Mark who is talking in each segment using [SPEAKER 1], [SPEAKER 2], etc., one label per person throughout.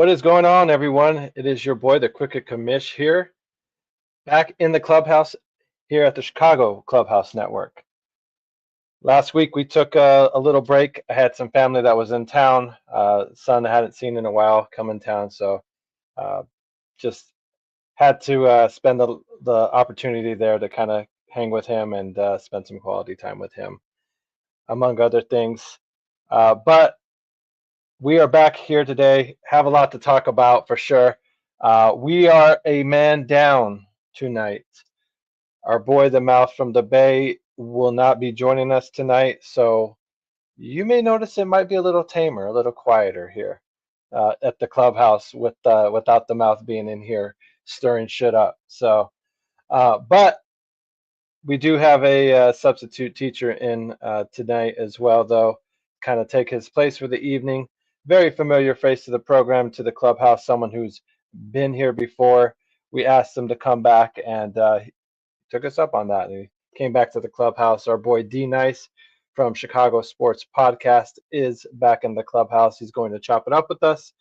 [SPEAKER 1] What is going on, everyone? It is your boy, the Crooked Commish here, back in the clubhouse here at the Chicago Clubhouse Network. Last week we took a little break. I had some family that was in town, son I hadn't seen in a while come in town, so uh, just had to spend the opportunity there to kind of hang with him and spend some quality time with him, among other things. But we are back here today, have a lot to talk about for sure. We are a man down tonight. Our boy, the Mouth from the Bay, will not be joining us tonight, so you may notice it might be a little tamer, a little quieter here at the clubhouse without the Mouth being in here stirring shit up. So, but we do have a substitute teacher in tonight as well, though, kind of take his place for the evening. Very familiar face to the program, to the clubhouse, someone who's been here before. We asked him to come back, and he took us up on that. He came back to the clubhouse. Our boy D Nice from Chicago Sports Podcast is back in the clubhouse. He's going to chop it up with us,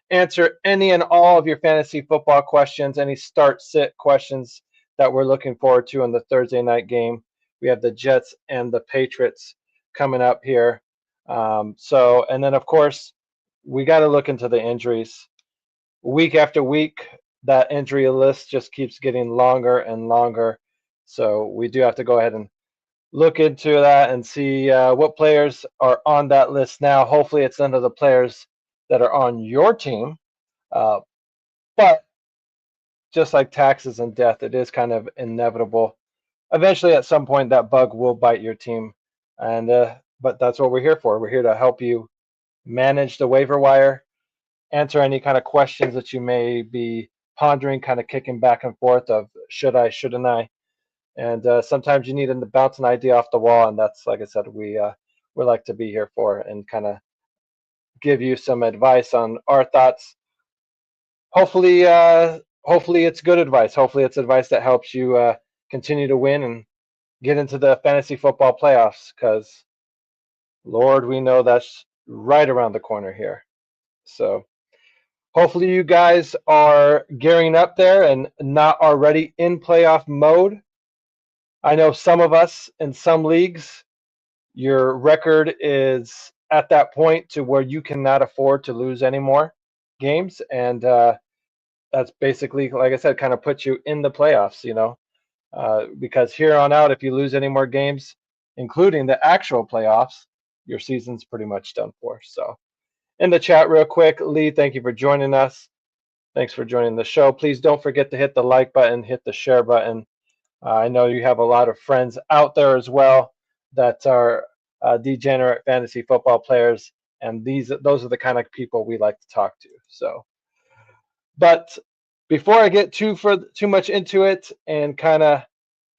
[SPEAKER 1] answer any and all of your fantasy football questions, any start-sit questions that we're looking forward to in the Thursday night game. We have the Jets and the Patriots coming up here. And then, of course, we got to look into the injuries. Week after week, that injury list just keeps getting longer and longer. So we do have to go ahead and look into that and see what players are on that list now. Hopefully it's none of the players that are on your team. But just like taxes and death, it is kind of inevitable. Eventually, at some point, that bug will bite your team. And but that's what we're here for. We're here to help you manage the waiver wire, answer any kind of questions that you may be pondering, kind of kicking back and forth of should I, shouldn't I? And sometimes you need to bounce an idea off the wall, and that's, like I said, we like to be here for, and kind of give you some advice on our thoughts. Hopefully it's good advice. Hopefully it's advice that helps you continue to win and get into the fantasy football playoffs, because Lord, we know that's right around the corner here. So hopefully you guys are gearing up there and not already in playoff mode. I know some of us in some leagues, your record is at that point to where you cannot afford to lose any more games, and that's basically, like I said, kind of puts you in the playoffs, because here on out, if you lose any more games, including the actual playoffs, your season's pretty much done for. So in the chat real quick, Lee, thank you for joining us. Thanks for joining the show. Please don't forget to hit the like button, hit the share button. I know you have a lot of friends out there as well that are degenerate fantasy football players, and those are the kind of people we like to talk to. So, but before I get too much into it and kind of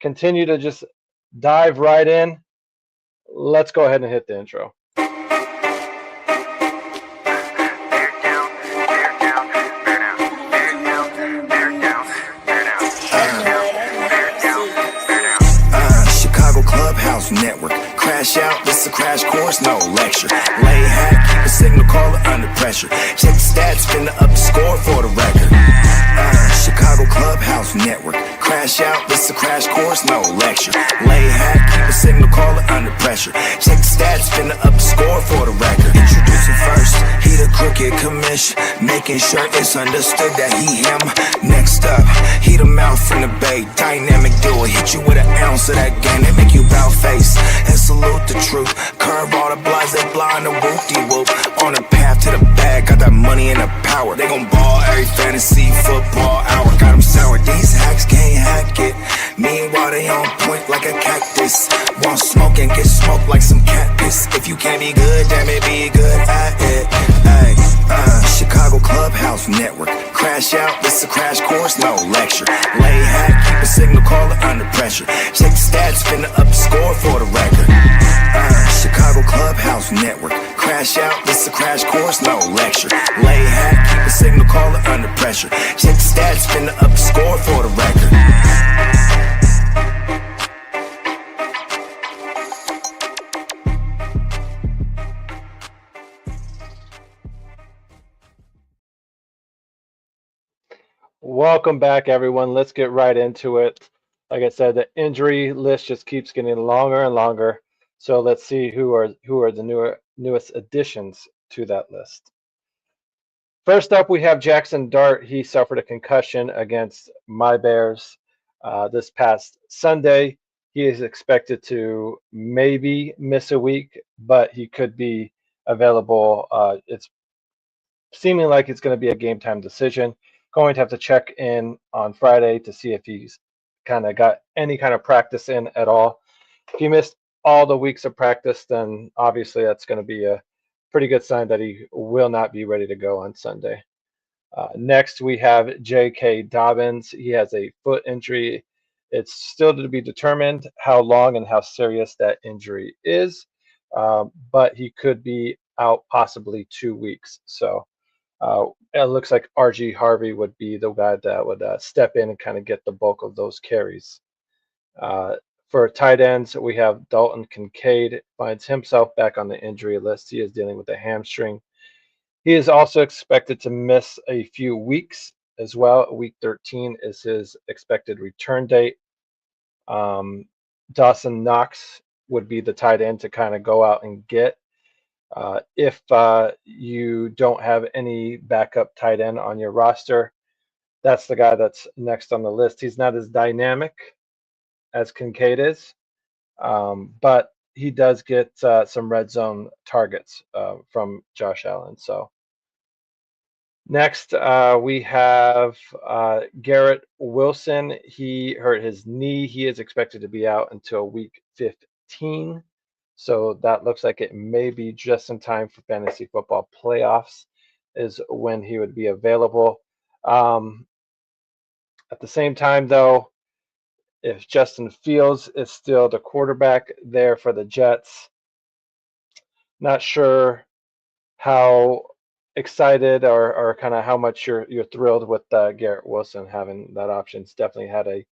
[SPEAKER 1] continue to just dive right in, let's go ahead and hit the intro.
[SPEAKER 2] Clubhouse Network. Crash out, this a crash course, no lecture. Lay hack, keep a signal caller under pressure. Check the stats, finna up the score for the record. Chicago Clubhouse Network. Crash out, this a crash course, no lecture. Lay hack, keep a signal caller under pressure. Check the stats, finna up the score for the record. Introducing first, he the Crooked Commish, making sure it's understood that he him. Next up, he the Mouth from the Bay, dynamic duo, hit you with an ounce of that game that make you bow face and salute the truth. Curve all the blase blind, the whoop-de-whoop. On the path to the bag, got that money and the power. They gon' ball every fantasy football hour. Got them sour, these hacks can't hack it. Meanwhile, they on point like a cactus. Want smoke and get smoked like some cat piss. If you can't be good, damn it, be good at it. Ay, Chicago Clubhouse Network. Crash out, this a crash course, no lecture. Lay hack, keep a signal caller under pressure. Check the stats, finna up the score for the record. Chicago Clubhouse Network. Crash out, this a crash course, no lecture. Lay hack, keep a signal caller under pressure. Check the stats, finna up the score for the record.
[SPEAKER 1] Welcome back, everyone. Let's get right into it. Like I said, the injury list just keeps getting longer and longer. So let's see who are the newest additions to that list. First up, we have Jackson Dart. He suffered a concussion against my Bears this past Sunday. He is expected to maybe miss a week, but he could be available. It's seeming like it's going to be a game time decision. Going to have to check in on Friday to see if he's kind of got any kind of practice in at all. If he missed all the weeks of practice, then obviously that's going to be a pretty good sign that he will not be ready to go on Sunday. Next, we have J.K. Dobbins. He has a foot injury. It's still to be determined how long and how serious that injury is, but he could be out possibly 2 weeks. So it looks like RG Harvey would be the guy that would step in and kind of get the bulk of those carries. Uh, for tight ends, we have Dalton Kincaid finds himself back on the injury list. He is dealing with a hamstring. He is also expected to miss a few weeks as well. Week 13 is his expected return date. Dawson Knox would be the tight end to kind of go out and get. If you don't have any backup tight end on your roster, that's the guy that's next on the list. He's not as dynamic as Kincaid is, but he does get some red zone targets from Josh Allen. So next, we have Garrett Wilson. He hurt his knee. He is expected to be out until week 15. So that looks like it may be just in time for fantasy football playoffs, is when he would be available. At the same time, though, if Justin Fields is still the quarterback there for the Jets, not sure how excited or kind of how much you're thrilled with Garrett Wilson having that option. It's definitely had a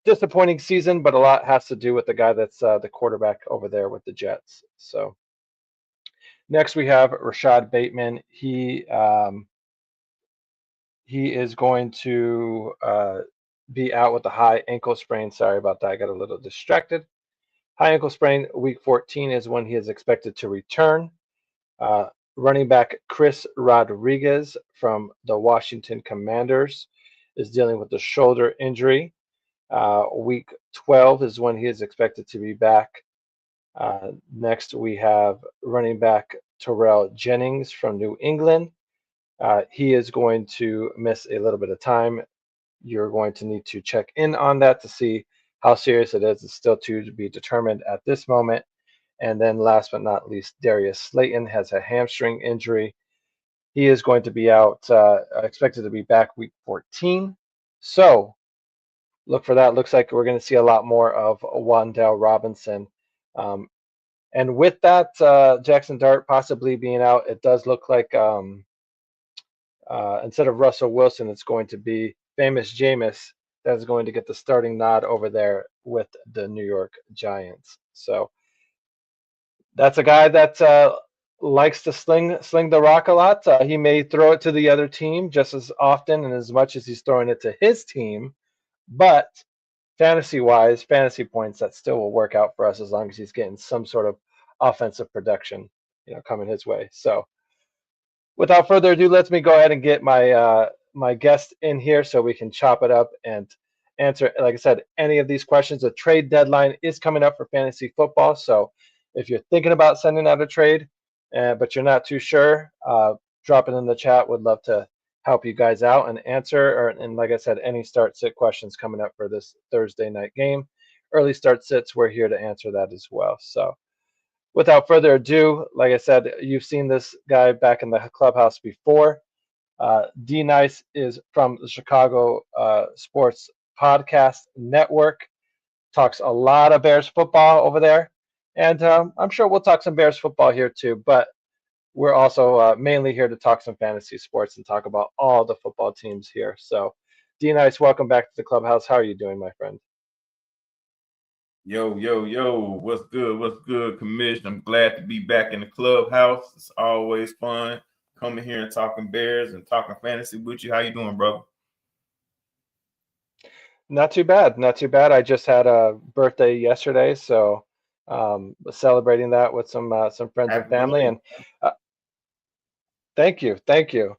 [SPEAKER 1] disappointing season, but a lot has to do with the guy that's the quarterback over there with the Jets. So next we have Rashad Bateman. He is going to be out with a high ankle sprain. Sorry about that. I got a little distracted. High ankle sprain, week 14 is when he is expected to return. Running back Chris Rodriguez from the Washington Commanders is dealing with a shoulder injury. Week 12 is when he is expected to be back. Next, we have running back Terrell Jennings from New England. He is going to miss a little bit of time. You're going to need to check in on that to see how serious it is. It's still to be determined at this moment. And then last but not least, Darius Slayton has a hamstring injury. He is going to be out, expected to be back week 14. So look for that. Looks like we're going to see a lot more of Wan'Dale Robinson. And with that, Jackson Dart possibly being out, it does look like instead of Russell Wilson, it's going to be famous Jameis that is going to get the starting nod over there with the New York Giants. So that's a guy that likes to sling the rock a lot. He may throw it to the other team just as often and as much as he's throwing it to his team, but fantasy-wise, fantasy points, that still will work out for us as long as he's getting some sort of offensive production, coming his way. So without further ado, let me go ahead and get my guest in here so we can chop it up and answer, like I said, any of these questions. The trade deadline is coming up for fantasy football, so if you're thinking about sending out a trade, but you're not too sure, drop it in the chat. Would love to help you guys out and answer. And like I said, any start sit questions coming up for this Thursday night game. Early start sits, we're here to answer that as well. So without further ado, like I said, you've seen this guy back in the clubhouse before. D Nice is from the Chicago Sports Podcast Network. Talks a lot of Bears football over there. And I'm sure we'll talk some Bears football here too, but we're also mainly here to talk some fantasy sports and talk about all the football teams here. So, D Nice, welcome back to the clubhouse. How are you doing, my friend?
[SPEAKER 3] Yo, what's good, Commish? I'm glad to be back in the clubhouse. It's always fun coming here and talking Bears and talking fantasy with you. How you doing, bro?
[SPEAKER 1] Not too bad. Not too bad. I just had a birthday yesterday, so was celebrating that with some friends and
[SPEAKER 3] Happy
[SPEAKER 1] family.
[SPEAKER 3] belated.
[SPEAKER 1] And uh, thank you, thank you.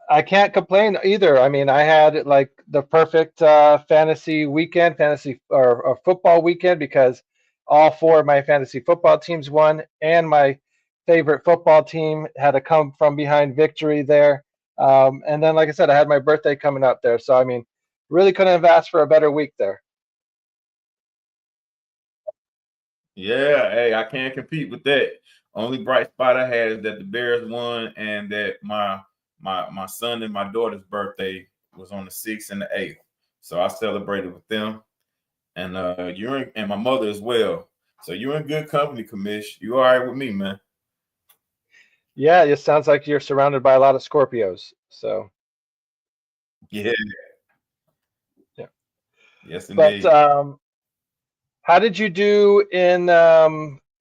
[SPEAKER 1] I can't complain either. I mean, I had like the perfect fantasy weekend, fantasy or football weekend because all four of my fantasy football teams won, and my favorite football team had a come from behind victory there. And then, like I said, I had my birthday coming up there, so I mean, really couldn't have asked for a better week there.
[SPEAKER 3] Yeah, hey, I can't compete with that. Only bright spot I had is that the Bears won, and that my son and my daughter's birthday was on the 6th and the 8th. So I celebrated with them, and you're in, and my mother as well. So you're in good company, Commish. You all right with me, man?
[SPEAKER 1] Yeah, it sounds like you're surrounded by a lot of Scorpios. So
[SPEAKER 3] Yeah,
[SPEAKER 1] yeah.
[SPEAKER 3] yes,
[SPEAKER 1] But
[SPEAKER 3] indeed.
[SPEAKER 1] how did you do in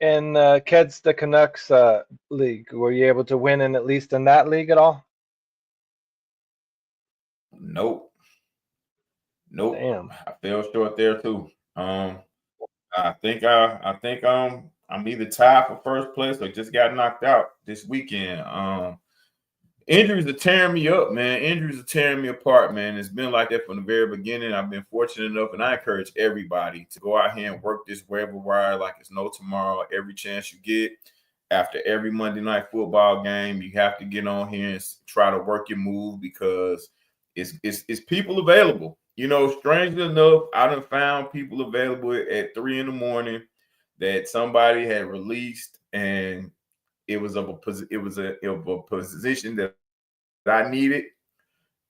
[SPEAKER 1] Keds the Canucks league? Were you able to win in at least in that league at all?
[SPEAKER 3] Nope, nope.
[SPEAKER 1] Damn.
[SPEAKER 3] I fell short there too. I think I'm either tied for first place or just got knocked out this weekend. Injuries are tearing me up, man. Injuries are tearing me apart, man. It's been like that from the very beginning. I've been fortunate enough, and I encourage everybody to go out here and work this waiver wire like it's no tomorrow. Every chance you get, after every Monday night football game, you have to get on here and try to work your move because it's people available. You know, strangely enough, I done found people available at 3 in the morning that somebody had released, and it was of a position that I needed,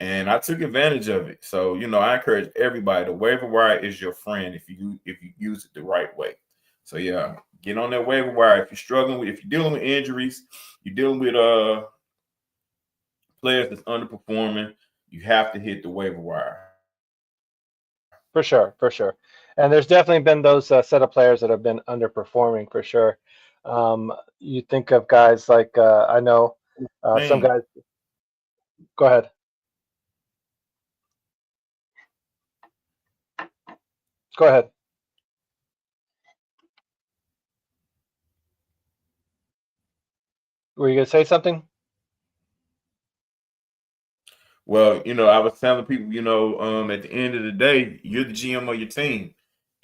[SPEAKER 3] and I took advantage of it. So, you know, I encourage everybody. The waiver wire is your friend if you use it the right way. So yeah, get on that waiver wire if you're struggling with if you're dealing with injuries, you're dealing with players that's underperforming. You have to hit the waiver wire.
[SPEAKER 1] For sure, for sure. And there's definitely been those set of players that have been underperforming for sure. You think of guys like I know some
[SPEAKER 3] Man,
[SPEAKER 1] guys. Go ahead. Go ahead. Were you gonna say something?
[SPEAKER 3] well, you know, I was telling people, you know, at the end of the day, you're the GM of your team,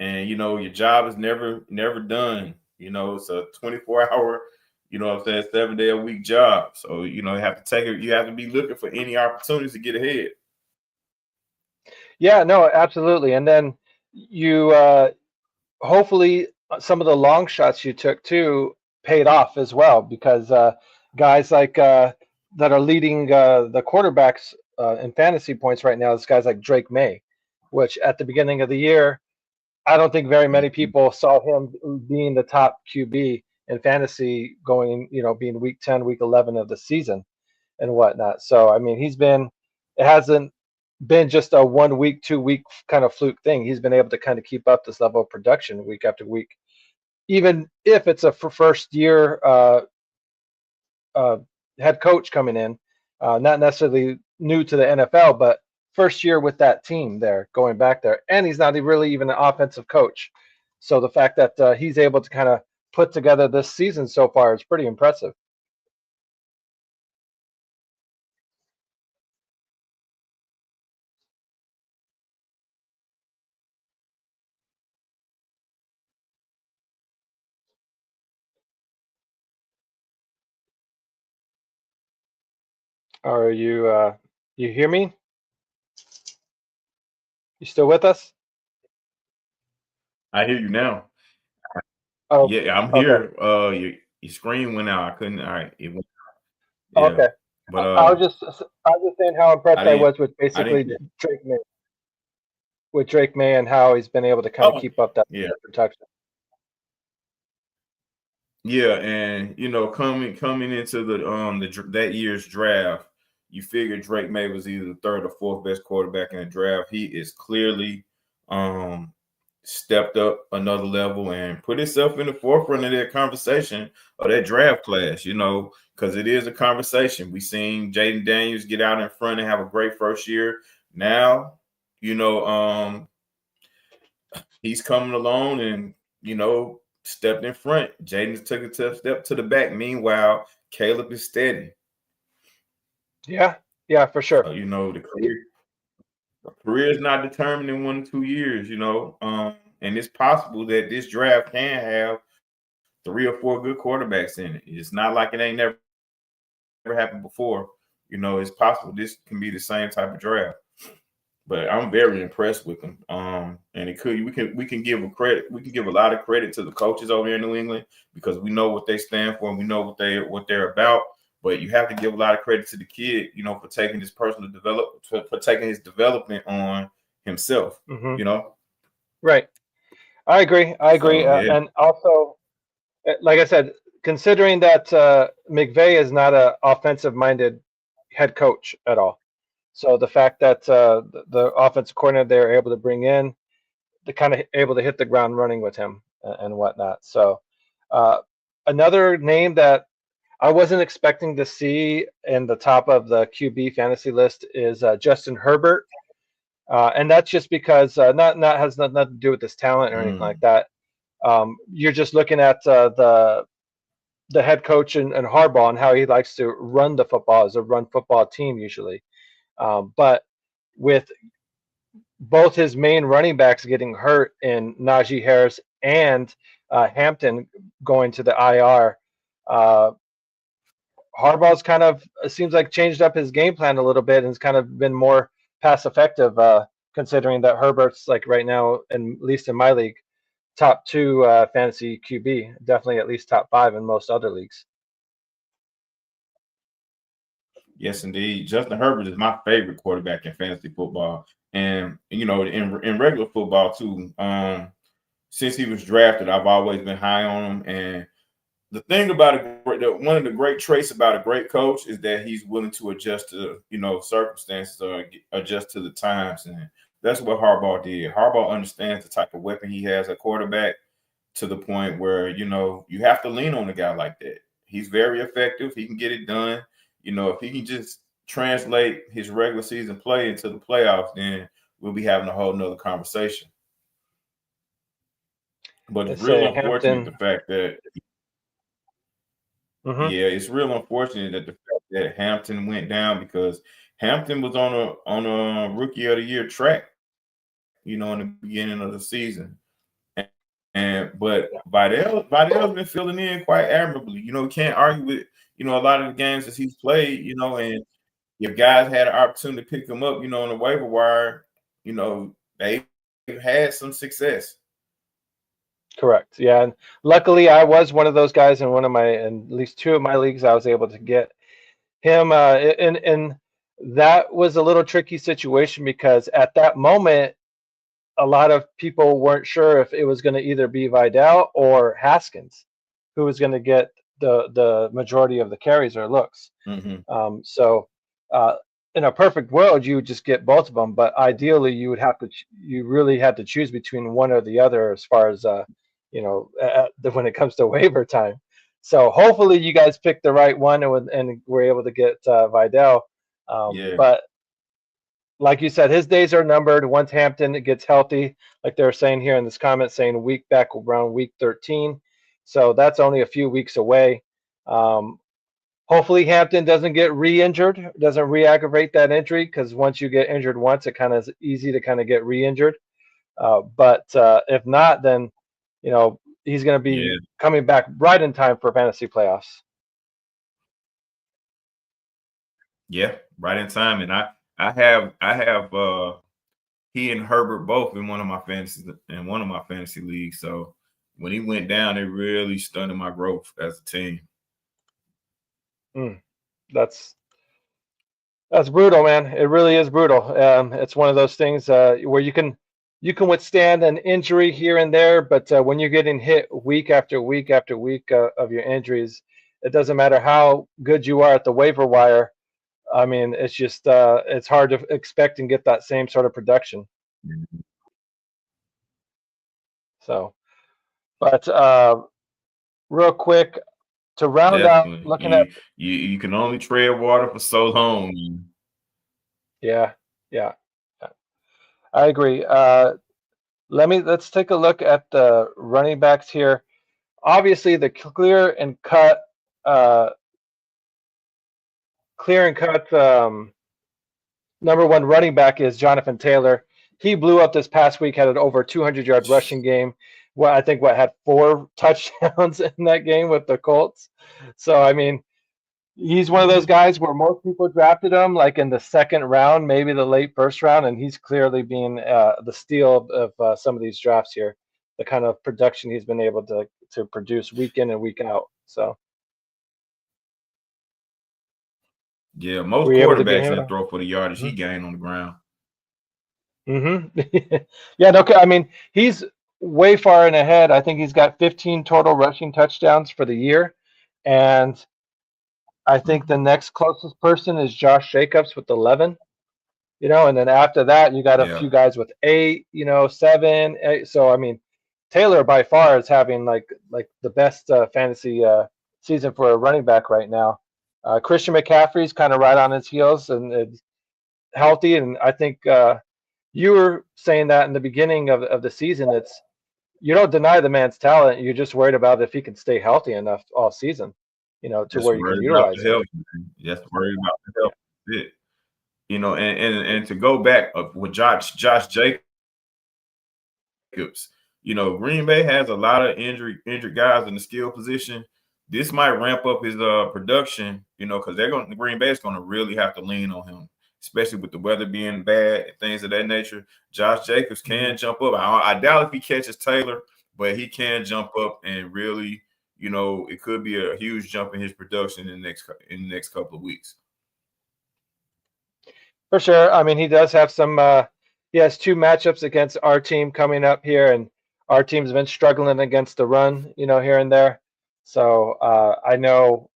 [SPEAKER 3] and you know your job is never done. You know, it's a 24 hour, you know, what I'm saying 7 day a week job. So you know, you have to take it. You have to be looking for any opportunities to get ahead.
[SPEAKER 1] Yeah, no, absolutely. And then you hopefully some of the long shots you took too paid off as well because guys like that are leading the quarterbacks in fantasy points right now is guys like Drake May, which at the beginning of the year, I don't think very many
[SPEAKER 3] Mhm.
[SPEAKER 1] people saw him being the top QB in fantasy going, being week 10, week 11 of the season and whatnot. So, I mean, it hasn't been just a 1 week, 2 week kind of fluke thing. He's been able to kind of keep up this level of production week after week, even if it's a first year uh, head coach coming in, not necessarily new to the NFL, but first year with that team there, going back there. And he's not really even an offensive coach. So the fact that he's able to kind of put together this season so far is pretty impressive. Are you hear me? You still with us?
[SPEAKER 3] I hear you now.
[SPEAKER 1] Oh,
[SPEAKER 3] Yeah, I'm
[SPEAKER 1] okay.
[SPEAKER 3] here. Your screen went out. I couldn't. All right, it went. Yeah,
[SPEAKER 1] Okay.
[SPEAKER 3] but
[SPEAKER 1] I was just saying how
[SPEAKER 3] I
[SPEAKER 1] impressed I
[SPEAKER 3] didn't.
[SPEAKER 1] was with
[SPEAKER 3] I didn't.
[SPEAKER 1] basically Drake May and how he's been able to kind of
[SPEAKER 3] Oh,
[SPEAKER 1] keep up that
[SPEAKER 3] yeah.
[SPEAKER 1] production.
[SPEAKER 3] Yeah, and you know, coming into that year's draft, you figured Drake May was either the third or fourth best quarterback in the draft. He is clearly um stepped up another level and put himself in the forefront of that conversation of that draft class, you know, because it is a conversation. We seen Jaden Daniels get out in front and have a great first year. Now you know, he's coming along and, stepped in front. Jaden took a step to the back. Meanwhile, Caleb is steady.
[SPEAKER 1] Yeah, for sure.
[SPEAKER 3] So, the career is not determined in 1 to 2 years, and it's possible that this draft can have 3 or 4 good quarterbacks in it. It's not like it ain't never happened before. It's possible this can be the same type of draft. But I'm very impressed with him. And we can give a lot of credit to the coaches over here in New England because we know what they stand for and we know what they're about. But you have to give a lot of credit to the kid, for taking his for taking his development on himself.
[SPEAKER 1] Right. I agree.
[SPEAKER 3] Yeah.
[SPEAKER 1] And also, like I said, considering that McVay is not an offensive-minded head coach at all. So the fact that the offensive coordinator they're able to bring in, they're kind of able to hit the ground running with him and whatnot. So another name that I wasn't expecting to see in the top of the QB fantasy list is Justin Herbert, and that's just because not has nothing to do with his talent or anything like that. You're just looking at the head coach and Harbaugh and how he likes to run the football as a run football team usually. But with both his main running backs getting hurt in Najee Harris and Hampton going to the IR, Harbaugh's kind of seems like changed up his game plan a little bit and has kind of been more pass effective, considering that Herbert's like right now, and at least in my league, top 2 fantasy QB, definitely at least top 5 in most other leagues.
[SPEAKER 3] Yes, indeed. Justin Herbert is my favorite quarterback in fantasy football. And, in regular football too. Since he was drafted, I've always been high on him. And the thing about one of the great traits about a great coach is that he's willing to adjust to, circumstances or adjust to the times. And that's what Harbaugh did. Harbaugh understands the type of weapon he has at quarterback to the point where, you have to lean on a guy like that. He's very effective. He can get it done. If he can just translate his regular season play into the playoffs, then we'll be having a whole nother conversation. But it's real unfortunate the fact that it's real unfortunate that the fact that Hampton went down because Hampton was on a rookie of the year track, in the beginning of the season. But Vidal's been filling in quite admirably. Can't argue with a lot of the games that he's played, and if guys had an opportunity to pick him up, on the waiver wire, they've had some success.
[SPEAKER 1] Correct. Yeah. And luckily I was one of those guys in at least 2 of my leagues. I was able to get him and that was a little tricky situation because at that moment, a lot of people weren't sure if it was going to either be Vidal or Haskins who was going to get the majority of the carries or looks. So in a perfect world, you would just get both of them, but ideally you really had to choose between one or the other as far as when it comes to waiver time. So hopefully you guys picked the right one and were able to get Vidal. But like you said, his days are numbered once Hampton gets healthy, like they're saying here in this comment, saying back around week 13. So that's only a few weeks away. Hopefully Hampton doesn't get re-injured, doesn't re-aggravate that injury, because once you get injured once, it kind of is easy to kind of get re-injured. But if not, then he's going to be coming back right in time for fantasy playoffs.
[SPEAKER 3] Yeah, right in time. And I have he and Herbert both in one of my fantasy leagues. So when he went down, it really stunted my growth as a team.
[SPEAKER 1] That's brutal, man. It really is brutal. It's one of those things where you can withstand an injury here and there, but when you're getting hit week after week after week of your injuries, it doesn't matter how good you are at the waiver wire. I mean, it's just it's hard to expect and get that same sort of production. So, but real quick to round out, looking at
[SPEAKER 3] you can only tread water for so long.
[SPEAKER 1] Yeah. I agree. Let's take a look at the running backs here. Obviously, the uh, clear and cut number one running back is Jonathan Taylor. He blew up this past week, had an over 200-yard rushing game. Well, I think had 4 touchdowns in that game with the Colts. So I mean, he's one of those guys where most people drafted him like in the second round, maybe the late first round, and he's clearly being the steal of some of these drafts here. The kind of production he's been able to produce week in and week out. So
[SPEAKER 3] Yeah,
[SPEAKER 1] were
[SPEAKER 3] most
[SPEAKER 1] you able to get
[SPEAKER 3] quarterbacks
[SPEAKER 1] him?
[SPEAKER 3] didn't throw for the yardage he gained on the ground.
[SPEAKER 1] Mm-hmm. Yeah, no, I mean, he's way far and ahead. I think he's got 15 total rushing touchdowns for the year. And I think the
[SPEAKER 3] Mhm.
[SPEAKER 1] next closest person is Josh Jacobs with 11. And then after that, you got a
[SPEAKER 3] Yeah,
[SPEAKER 1] few guys with 8, 7, 8. So I mean, Taylor by far is having like the best fantasy season for a running back right now. Christian McCaffrey's kind of right on his heels and it's healthy, and I think you were saying that in the beginning of the season. It's you don't deny the man's talent. You're just worried about if he can stay healthy enough all season, to
[SPEAKER 3] just
[SPEAKER 1] where you can
[SPEAKER 3] worried about
[SPEAKER 1] utilize
[SPEAKER 3] the
[SPEAKER 1] him.
[SPEAKER 3] health, man. Just worried about the
[SPEAKER 1] Yeah.
[SPEAKER 3] health. That's it. And to go back with Josh Jacobs, Green Bay has a lot of injured guys in the skill position. This might ramp up his production, because Green Bay is going to really have to lean on him, especially with the weather being bad and things of that nature. Josh Jacobs
[SPEAKER 1] Mhm.
[SPEAKER 3] can jump up. I doubt if he catches Taylor, but he can jump up and really, it could be a huge jump in his production in the next couple of weeks.
[SPEAKER 1] For sure. I mean, he does have some. He has 2 matchups against our team coming up here, and our team's been struggling against the run, here and there. So I know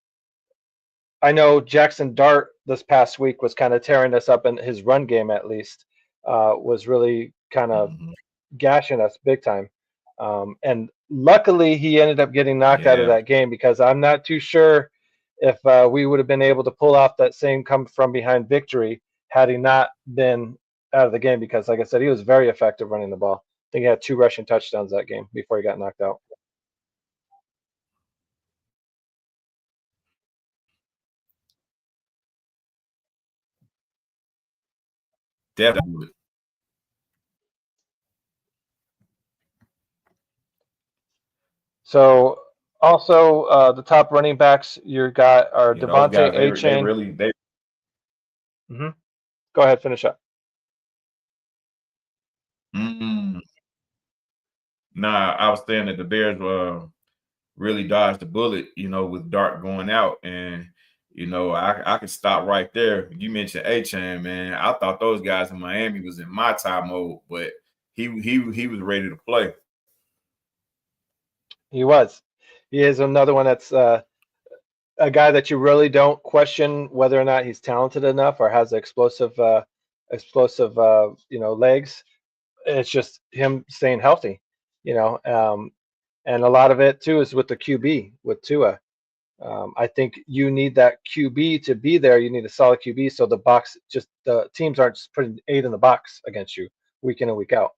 [SPEAKER 1] Jackson Dart this past week was kind of tearing us up in his run game. At least was really kind of
[SPEAKER 3] Mhm.
[SPEAKER 1] gashing us big time. And luckily, he ended up getting knocked out of
[SPEAKER 3] Yeah.
[SPEAKER 1] that game because I'm not too sure if we would have been able to pull off that same come from behind victory had he not been out of the game. Because, like I said, he was very effective running the ball. I think he had 2 rushing touchdowns that game before he got knocked out.
[SPEAKER 3] Definitely.
[SPEAKER 1] So, also the top running backs you got are
[SPEAKER 3] Those
[SPEAKER 1] Devontae
[SPEAKER 3] guys, they
[SPEAKER 1] A-Chain.
[SPEAKER 3] really they
[SPEAKER 1] Hmm. Go ahead, finish up.
[SPEAKER 3] mm, nah, I was saying that the Bears really dodged the bullet, with Dart going out. And, I could stop right there. You mentioned A-Chain, man. I thought those guys in Miami was in my time mode, but he was ready to play.
[SPEAKER 1] He was. He is another one that's a guy that you really don't question whether or not he's talented enough or has explosive legs. It's just him staying healthy, you know. And a lot of it too is with the QB with Tua. I think you need that QB to be there. You need a solid QB so the teams aren't just putting 8 in the box against you week in and week out.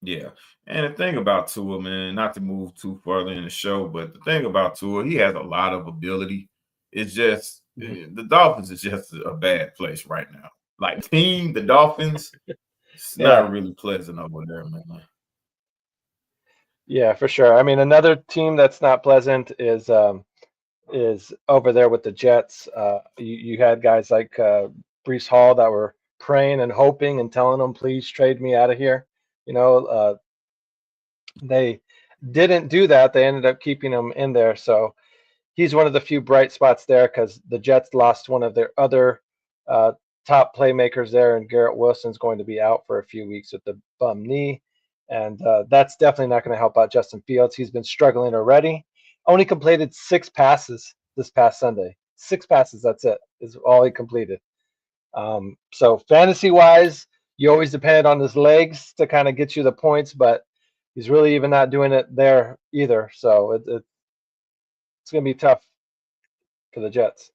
[SPEAKER 3] Yeah. And the thing about Tua, man, not to move too further in the show, but the thing about Tua, he has a lot of ability. It's just
[SPEAKER 1] Mhm.
[SPEAKER 3] the Dolphins is just a bad place right now. Like the Dolphins, it's
[SPEAKER 1] Yeah,
[SPEAKER 3] not really pleasant over there, man.
[SPEAKER 1] yeah, for sure. I mean, another team that's not pleasant is over there with the Jets. You had guys like Brees Hall that were praying and hoping and telling them, please trade me out of here. They didn't do that. They ended up keeping him in there. So he's one of the few bright spots there because the Jets lost one of their other uh, top playmakers there, and Garrett Wilson's going to be out for a few weeks with the bum knee. And that's definitely not going to help out Justin Fields. He's been struggling already. Only completed 6 passes this past Sunday. 6 passes, that's it, is all he completed. So fantasy wise, you always depend on his legs to kind of get you the points, but he's really even not doing it there either. So it's going to be tough for the Jets.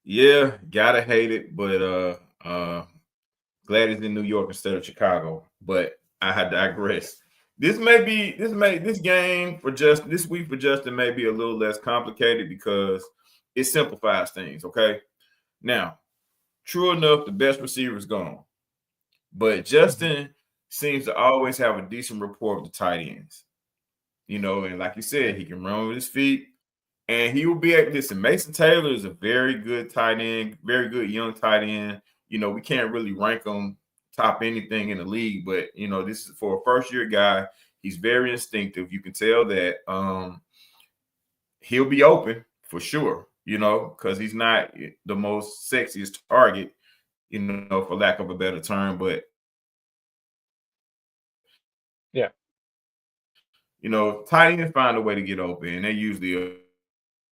[SPEAKER 3] Yeah, gotta hate it, but glad he's in New York instead of Chicago. But I had digress. This game for just this week for Justin may be a little less complicated because it simplifies things. Okay. Now, true enough, the best receiver is gone. But Justin seems to always have a decent rapport with the tight ends. And like you said, he can run with his feet. And he will be at listen. Mason Taylor is a very good tight end, very good young tight end. We can't really rank him top anything in the league, but this is for a first year guy. He's very instinctive. You can tell that he'll be open for sure, because he's not the most sexiest target, for lack of a better term. But
[SPEAKER 1] Yeah.
[SPEAKER 3] Tight ends find a way to get open, and they're usually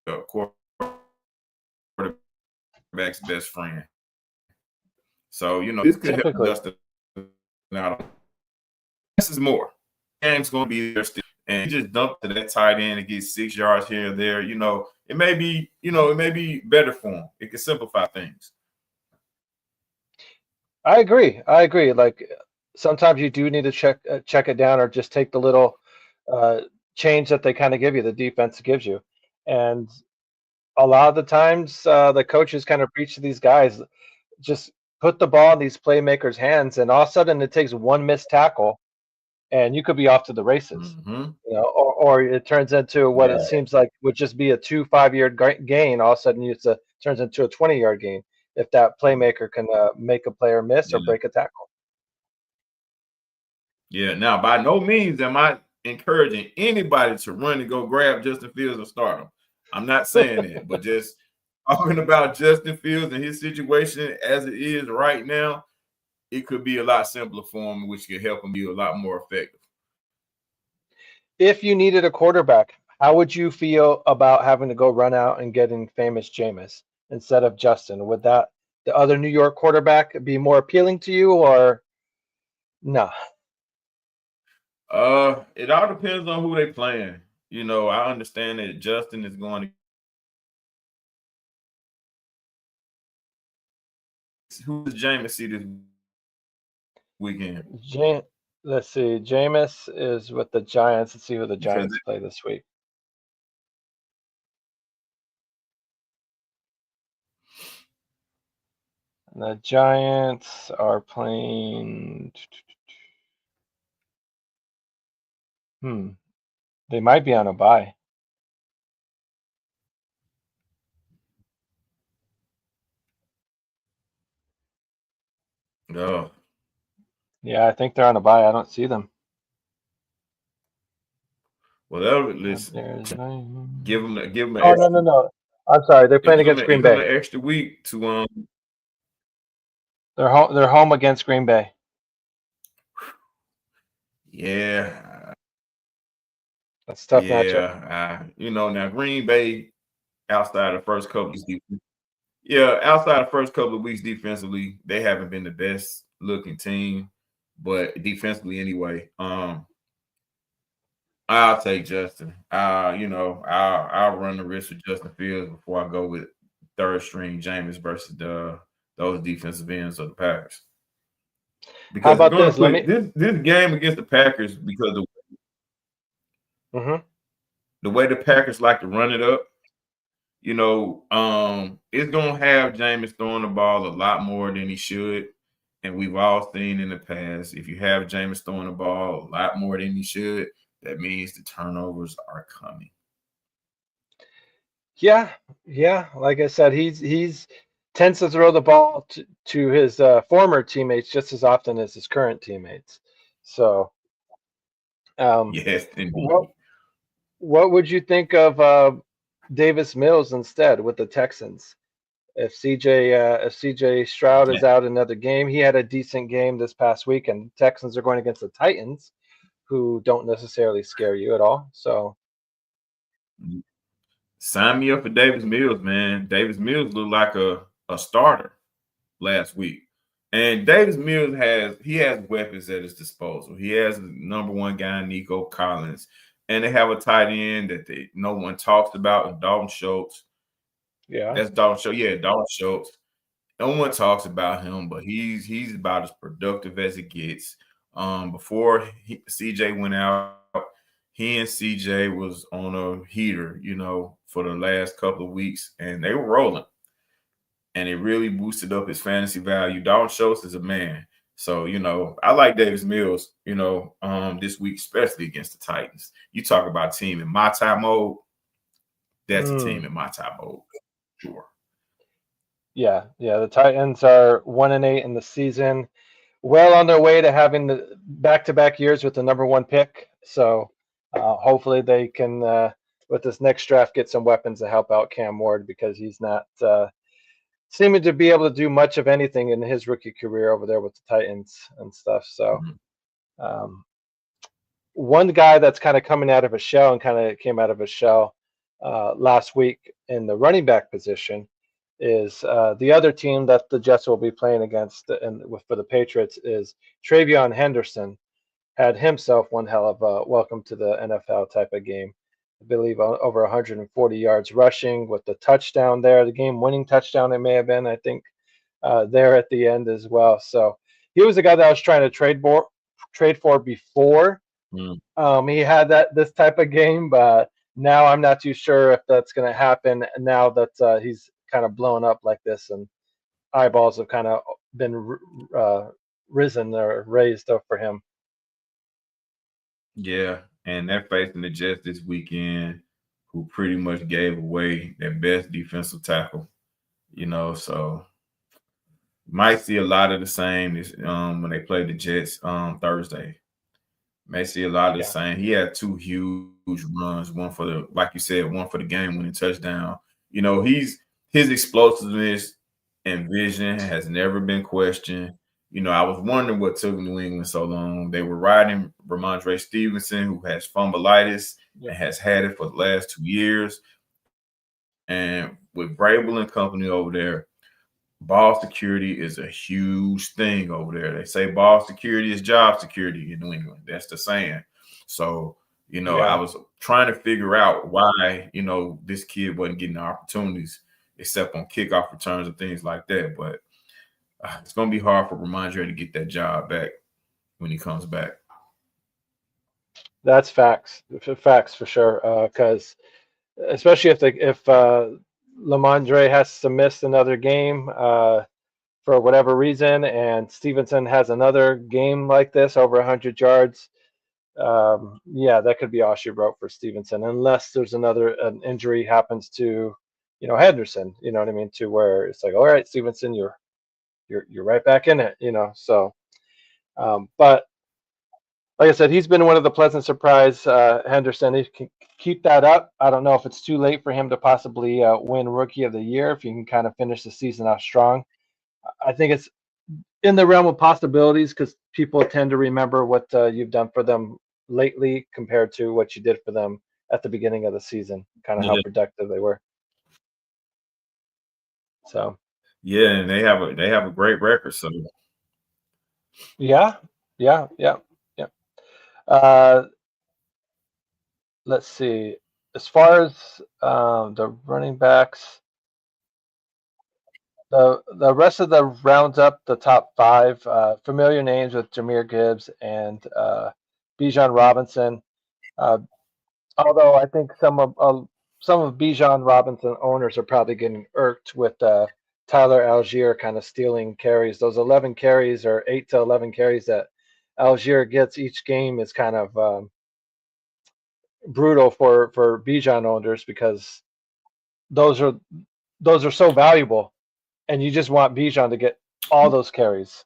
[SPEAKER 3] a quarterback's best friend. So, this could help
[SPEAKER 1] Typically.
[SPEAKER 3] Justin out. This is more. Game's going to be there still. And you just dump to that tight end and get 6 yards here and there. It may be better for him. It can simplify things.
[SPEAKER 1] I agree. Like sometimes you do need to check it down or just take the little change that they kind of give you, the defense gives you. And a lot of the times the coaches kind of preach to these guys, just put the ball in these playmakers' hands, and all of a sudden it takes one missed tackle and you could be off to the races.
[SPEAKER 3] Mm-hmm.
[SPEAKER 1] Or it turns into what it
[SPEAKER 3] Yeah.
[SPEAKER 1] seems like would just be a 5-yard gain. All of a sudden turns into a 20-yard gain if that playmaker can make a player miss or
[SPEAKER 3] Yeah.
[SPEAKER 1] break a tackle.
[SPEAKER 3] Yeah. Now, by no means am I encouraging anybody to run and go grab Justin Fields or start him. I'm not saying that, but just talking about Justin Fields and his situation as it is right now, it could be a lot simpler for him, which could help him be a lot more effective.
[SPEAKER 1] If you needed a quarterback, how would you feel about having to go run out and getting famous Jameis instead of Justin? Would the other New York quarterback be more appealing to you, or no?
[SPEAKER 3] It all depends on who they playing. I understand that Justin is going to. Who does Jameis see this weekend?
[SPEAKER 1] Let's see. Jameis is with the Giants. Let's see who the
[SPEAKER 3] Because
[SPEAKER 1] Giants play this week. The Giants are playing. They might be on a bye.
[SPEAKER 3] Oh,
[SPEAKER 1] Yeah, I think they're on a bye. I don't see them.
[SPEAKER 3] well, listen. Give them an
[SPEAKER 1] Oh,
[SPEAKER 3] extra,
[SPEAKER 1] no. I'm sorry. They're playing against Green
[SPEAKER 3] give them
[SPEAKER 1] Bay.
[SPEAKER 3] an extra week to
[SPEAKER 1] They're home against Green Bay.
[SPEAKER 3] Yeah.
[SPEAKER 1] That's a tough matchup.
[SPEAKER 3] Now Green Bay outside the first couple of weeks, outside the first couple of weeks defensively, they haven't been the best looking team, but defensively anyway. I'll take Justin. I'll run the risk with Justin Fields before I go with third string Jameis versus those defensive ends of the Packers. Because
[SPEAKER 1] How about this?
[SPEAKER 3] This game against the Packers, because the way the Packers like to run it up, it's gonna have Jameis throwing the ball a lot more than he should. And we've all seen in the past, if you have Jameis throwing the ball a lot more than he should, that means the turnovers are coming.
[SPEAKER 1] Yeah. Like I said, he's tends to throw the ball to his former teammates just as often as his current teammates. So,
[SPEAKER 3] yes, indeed.
[SPEAKER 1] What would you think of Davis Mills instead with the Texans? If CJ Stroud is out another game, he had a decent game this past week, and Texans are going against the Titans, who don't necessarily scare you at all. So,
[SPEAKER 3] sign me up for Davis Mills, man. Davis Mills looked like a starter last week. And Davis Mills has weapons at his disposal. He has the number one guy, Nico Collins, and they have a tight end that no one talks about, Dalton Schultz.
[SPEAKER 1] Yeah.
[SPEAKER 3] That's Dalton Schultz. Yeah, Dalton Schultz. No one talks about him, but he's about as productive as it gets. Before CJ went out, he and CJ was on a heater, for the last couple of weeks, and they were rolling, and it really boosted up his fantasy value. Dalton Schultz is a man. So, I like Davis Mills, this week, especially against the Titans. You talk about a team in my time mode, that's a team in my time mode. Sure.
[SPEAKER 1] Yeah. The Titans are 1-8 in the season, well on their way to having the back-to-back years with the number one pick. So hopefully they can, with this next draft, get some weapons to help out Cam Ward, because he's not seeming to be able to do much of anything in his rookie career over there with the Titans and stuff. So one guy that's kind of coming out of a shell and kind of came out of a shell last week in the running back position is the other team that the Jets will be playing against for the Patriots is Travion Henderson. Had himself one hell of a welcome to the NFL type of game. I believe over 140 yards rushing with the touchdown there, the game-winning touchdown it may have been, I think, there at the end as well. So he was the guy that I was trying to trade for before. He had this type of game, but now I'm not too sure if that's going to happen now that he's kind of blown up like this and eyeballs have kind of been risen or raised up for him.
[SPEAKER 3] Yeah, and they're facing the Jets this weekend, who pretty much gave away their best defensive tackle. So might see a lot of the same when they play the Jets Thursday. May see a lot of the same. He had two huge runs, one for the, like you said, one for the game-winning touchdown. His explosiveness and vision has never been questioned. I was wondering what took New England so long. They were riding Ramondre Stevenson, who has fumbleitis and has had it for the last 2 years. And with Vrabel and company over there, ball security is a huge thing over there. They say ball security is job security in New England. That's the saying. So, I was trying to figure out why, this kid wasn't getting the opportunities except on kickoff returns and things like that. But it's going to be hard for Ramondre to get that job back when he comes back.
[SPEAKER 1] That's facts for sure. Because especially if Lamondre has to miss another game for whatever reason, and Stevenson has another game like this over 100 yards, that could be all she wrote for Stevenson, unless there's an injury happens to, Henderson. You know what I mean? To where it's like, all right, Stevenson, you're right back in it. So, but like I said, he's been one of the pleasant surprise. Henderson, he can keep that up. I don't know if it's too late for him to possibly win Rookie of the Year if you can kind of finish the season off strong. I think it's in the realm of possibilities because people tend to remember what you've done for them lately compared to what you did for them at the beginning of the season, kind of how productive they were. So.
[SPEAKER 3] Yeah, and they have a great record. So.
[SPEAKER 1] Yeah. Let's see. As far as the running backs, the rest of the rounds up the top five, familiar names with Jahmyr Gibbs and Bijan Robinson. Although I think some of Bijan Robinson owners are probably getting irked with Tyler Algier kind of stealing carries. Those 11 carries or 8 to 11 carries that Algier gets each game is kind of brutal for Bijan owners because those are so valuable, and you just want Bijan to get all those carries.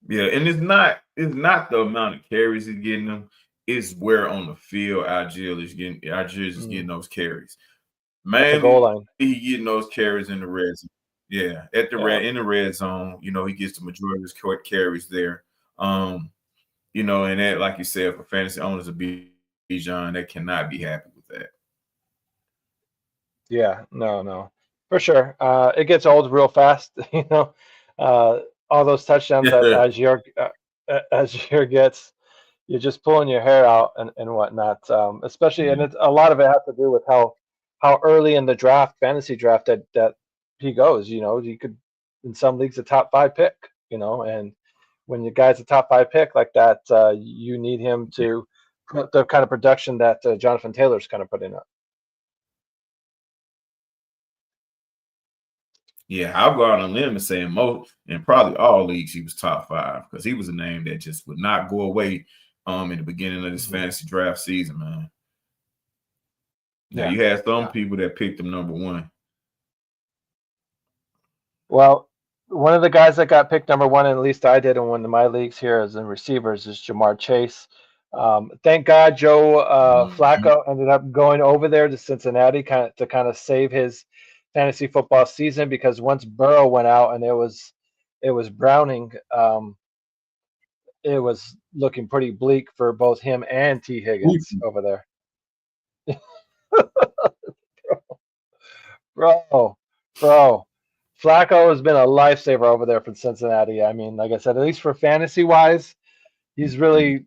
[SPEAKER 3] Yeah, and it's not the amount of carries he's getting them. It's where on the field Algier is getting those carries. Man,
[SPEAKER 1] goal line.
[SPEAKER 3] He getting those carries in the red zone. Yeah, in the red zone, he gets the majority of his carries there. And that, like you said, for fantasy owners of Bijan, they cannot be happy with that.
[SPEAKER 1] Yeah, no, for sure. It gets old real fast, all those touchdowns that Algier gets, you're just pulling your hair out and whatnot. Especially, and a lot of it has to do with how how early in the draft, fantasy draft, that he goes. He could, in some leagues, a top 5 pick. And when the guy's a top 5 pick like that, you need him to put the kind of production that Jonathan Taylor's kind of putting up.
[SPEAKER 3] Yeah, I'll go out on a limb and say in most and probably all leagues he was top 5 because he was a name that just would not go away in the beginning of this fantasy draft season, man. Now you had some people that picked him number 1.
[SPEAKER 1] Well, one of the guys that got picked number 1, and at least I did in one of my leagues here as in receivers, is Jamar Chase. Thank God Joe Flacco ended up going over there to Cincinnati to kind of save his fantasy football season, because once Burrow went out and it was Browning, it was looking pretty bleak for both him and T. Higgins over there. Bro. Flacco has been a lifesaver over there for Cincinnati. I mean, like I said, at least for fantasy wise, he's really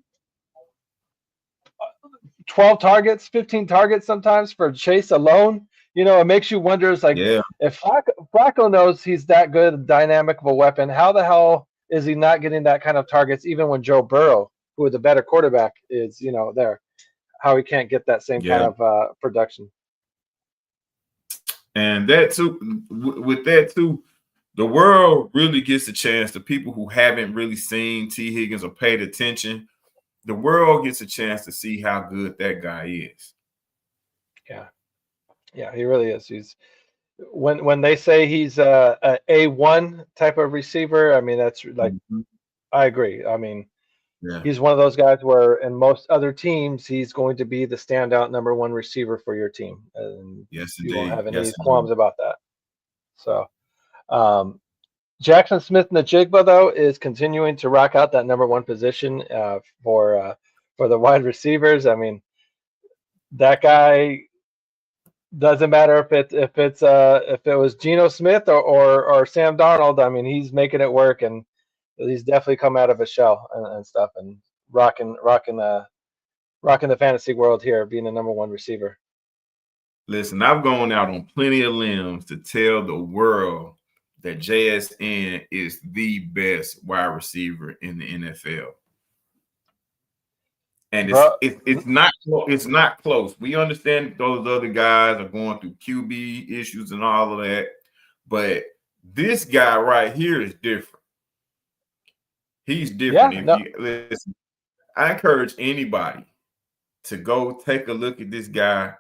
[SPEAKER 1] 12 targets, 15 targets sometimes for Chase alone. It makes you wonder, is like, if Flacco knows he's that good, dynamic of a weapon, how the hell is he not getting that kind of targets even when Joe Burrow, who is a better quarterback, is, there? How he can't get that same kind of production.
[SPEAKER 3] And that too, with that too, the world really gets a chance. The people who haven't really seen T. Higgins or paid attention, the world gets a chance to see how good that guy is.
[SPEAKER 1] Yeah, he really is. He's when they say he's a A1 type of receiver, I mean, that's like, I agree. I mean, he's one of those guys where in most other teams, he's going to be the standout number 1 receiver for your team. And you won't have any qualms about that. So, Jackson Smith-Njigba, though, is continuing to rock out that number 1 position for the wide receivers. I mean, that guy, doesn't matter if it was Geno Smith or Sam Darnold. I mean, he's making it work, and he's definitely come out of his shell and stuff, and rocking the fantasy world here, being the number 1 receiver.
[SPEAKER 3] Listen, I've gone out on plenty of limbs to tell the world that JSN is the best wide receiver in the NFL. And it's not close. We understand those other guys are going through QB issues and all of that, but this guy right here is different. He's different. Listen, I encourage anybody to go take a look at this guy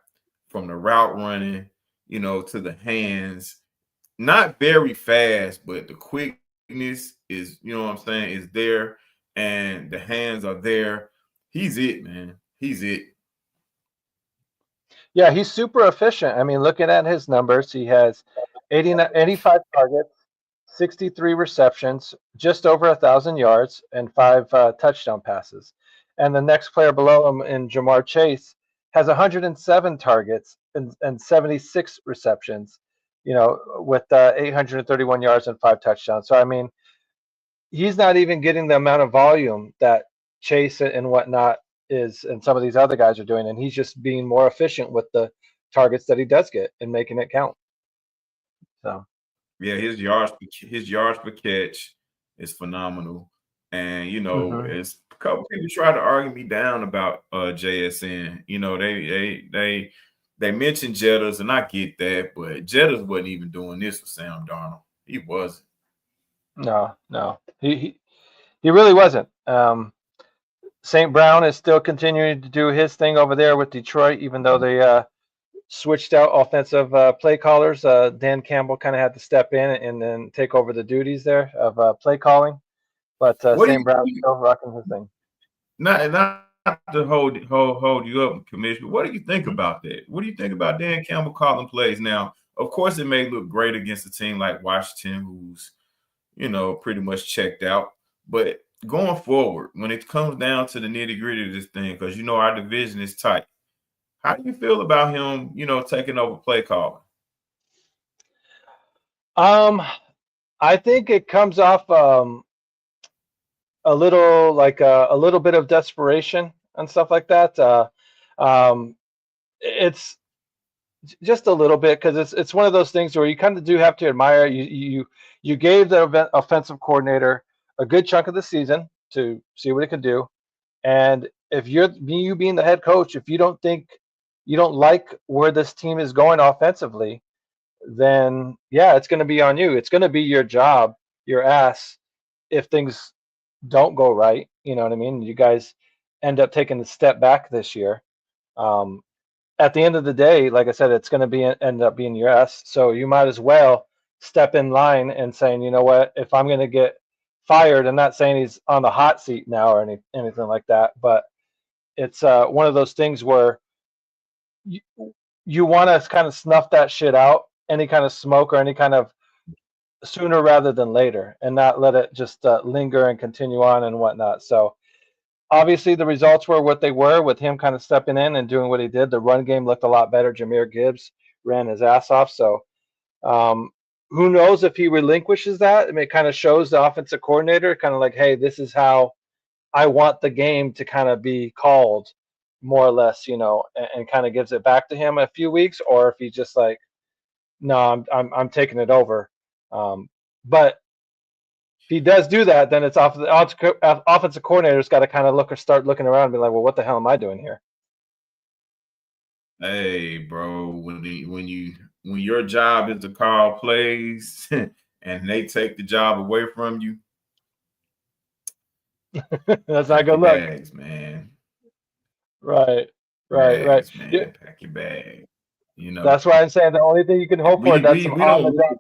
[SPEAKER 3] from the route running, to the hands. Not very fast, but the quickness is, is there, and the hands are there. He's it, man. He's it.
[SPEAKER 1] Yeah, he's super efficient. I mean, looking at his numbers, he has 85 targets, 63 receptions, just over 1,000 yards, and 5 touchdown passes. And the next player below him, in Jamar Chase, has 107 targets and 76 receptions, with 831 yards and 5 touchdowns. So, I mean, he's not even getting the amount of volume that Chase and whatnot is, and some of these other guys are doing, and he's just being more efficient with the targets that he does get and making it count. So,
[SPEAKER 3] yeah, his yards per catch is phenomenal, and it's a couple people try to argue me down about JSN. They mentioned Jettas, and I get that, but Jettas wasn't even doing this with Sam Darnold. He wasn't.
[SPEAKER 1] No, he really wasn't. St. Brown is still continuing to do his thing over there with Detroit, even though they switched out offensive play callers. Dan Campbell kind of had to step in and then take over the duties there of play calling. But St. Brown still rocking his thing.
[SPEAKER 3] Not to hold you up, Commissioner. What do you think about that? What do you think about Dan Campbell calling plays? Now, of course, it may look great against a team like Washington, who's pretty much checked out, but going forward, when it comes down to the nitty-gritty of this thing, because our division is tight, how do you feel about him, taking over play calling?
[SPEAKER 1] I think it comes off a little like a little bit of desperation and stuff like that. It's just a little bit, because it's one of those things where you kind of do have to admire. You gave the offensive coordinator a good chunk of the season to see what he could do, and if you being the head coach, if you don't like where this team is going offensively, then yeah, it's going to be on you. It's going to be your job, your ass, if things don't go right. You know what I mean? You guys end up taking a step back this year. Um, at the end of the day, like I said, it's going to be end up being your ass. So you might as well step in line and saying, you know what, if I'm going to get fired, I'm not saying he's on the hot seat now or anything like that, but it's one of those things where you, you want to kind of snuff that shit out, any kind of smoke or any kind of sooner rather than later, and not let it just linger and continue on and whatnot. So obviously the results were what they were with him kind of stepping in and doing what he did. The run game looked a lot better. Jameer Gibbs ran his ass off. So um, who knows if he relinquishes that? I mean, it kind of shows the offensive coordinator kind of like, hey, this is how I want the game to kind of be called, more or less, and kind of gives it back to him a few weeks, or if he's just like, no, I'm taking it over. But if he does do that, then it's off the offensive coordinator's got to kind of start looking around and be like, well, what the hell am I doing here?
[SPEAKER 3] Hey, bro, when your job is to call plays and they take the job away from you,
[SPEAKER 1] That's not
[SPEAKER 3] pack
[SPEAKER 1] good
[SPEAKER 3] your
[SPEAKER 1] luck.
[SPEAKER 3] bags, man.
[SPEAKER 1] Right, right.
[SPEAKER 3] Bags,
[SPEAKER 1] Yeah,
[SPEAKER 3] man. Pack your bag. You know,
[SPEAKER 1] that's why I'm saying the only thing you can hope for, that's some
[SPEAKER 3] we
[SPEAKER 1] on the
[SPEAKER 3] don't
[SPEAKER 1] job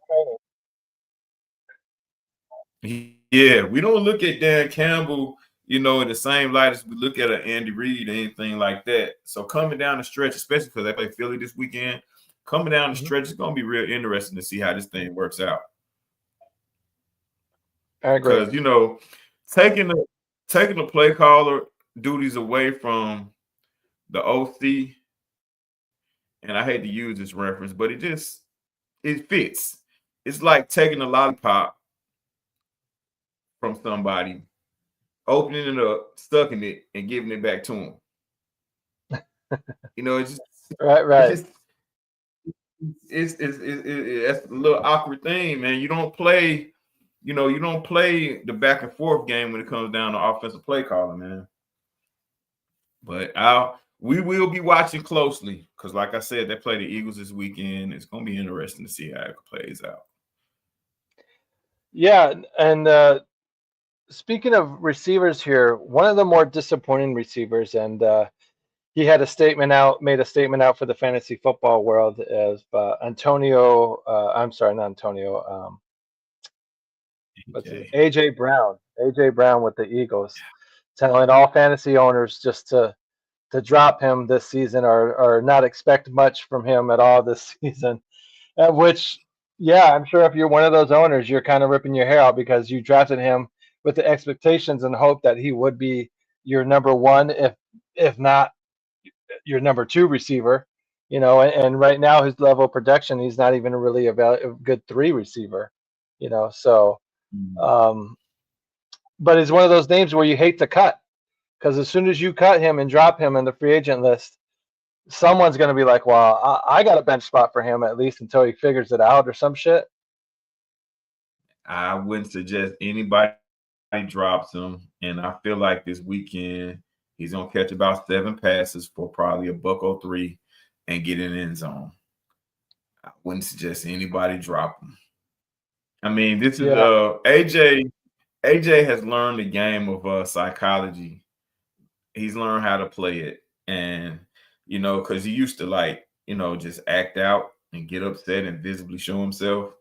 [SPEAKER 1] training.
[SPEAKER 3] yeah, we don't look at Dan Campbell, in the same light as we look at an Andy Reid or anything like that. So coming down the stretch, especially because they play Philly this weekend, coming down the
[SPEAKER 1] Mm-hmm.
[SPEAKER 3] stretch, it's going to be real interesting to see how this thing works out.
[SPEAKER 1] I agree.
[SPEAKER 3] Because taking the play caller duties away from the OC, and I hate to use this reference, but it fits. It's like taking a lollipop from somebody, opening it up, sucking it, and giving it back to him. It's just it's
[SPEAKER 1] Right.
[SPEAKER 3] just it's a little awkward thing, man. You don't play the back and forth game when it comes down to offensive play calling, man. But we will be watching closely because, like I said, they play the Eagles this weekend. It's going to be interesting to see how it plays out.
[SPEAKER 1] Yeah, and speaking of receivers here, one of the more disappointing receivers, and he had made a statement out for the fantasy football world as Antonio. I'm sorry, not Antonio. What's it? AJ Brown. AJ Brown with the Eagles, telling all fantasy owners just to drop him this season or not expect much from him at all this season. Which, yeah, I'm sure if you're one of those owners, you're kind of ripping your hair out because you drafted him with the expectations and hope that he would be your number one, if not your number two receiver. And right now his level of production, he's not even really a good three receiver. So, um, but it's one of those names where you hate to cut because as soon as you cut him and drop him in the free agent list, someone's going to be like, well, I got a bench spot for him at least until he figures it out or some shit.
[SPEAKER 3] I wouldn't suggest anybody drops him. And I feel like this weekend he's going to catch about 7 passes for probably $103 and get in the end zone. I wouldn't suggest anybody drop him. I mean, this is AJ. AJ has learned the game of psychology. He's learned how to play it. And, because he used to just act out and get upset and visibly show himself.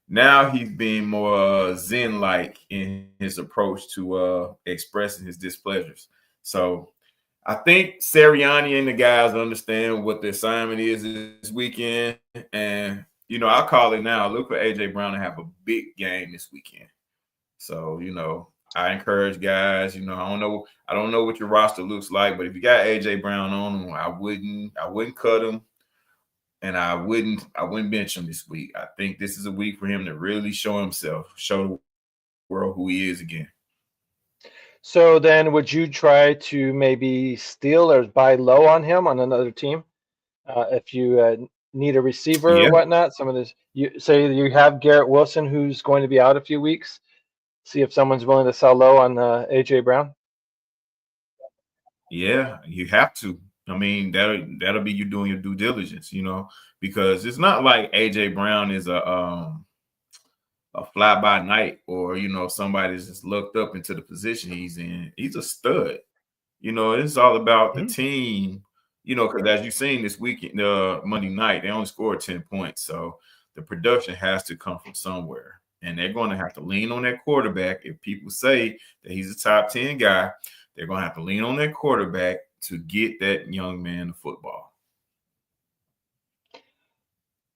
[SPEAKER 3] Now he's being more zen-like in his approach to expressing his displeasures. So I think Sirianni and the guys understand what the assignment is this weekend. And, I'll call it now. Look for A.J. Brown to have a big game this weekend. So, I encourage guys, I don't know what your roster looks like, but if you got A.J. Brown on him, I wouldn't cut him. And I wouldn't bench him this week. I think this is a week for him to really show himself, show the world who he is again.
[SPEAKER 1] So then would you try to maybe steal or buy low on him on another team if you need a receiver or
[SPEAKER 3] Yeah,
[SPEAKER 1] whatnot. Some of this, you say you have Garrett Wilson who's going to be out a few weeks. See if someone's willing to sell low on AJ Brown.
[SPEAKER 3] yeah, you have to. I mean, that'll be you doing your due diligence, because it's not like AJ Brown is a fly by night, or somebody's just looked up into the position he's in. He's a stud. It's all about the
[SPEAKER 1] Mhm.
[SPEAKER 3] team. Because as you've seen this weekend, Monday night, they only scored 10 points. So the production has to come from somewhere. And they're going to have to lean on that quarterback. If people say that he's a top 10 guy, they're going to have to lean on that quarterback to get that young man the football.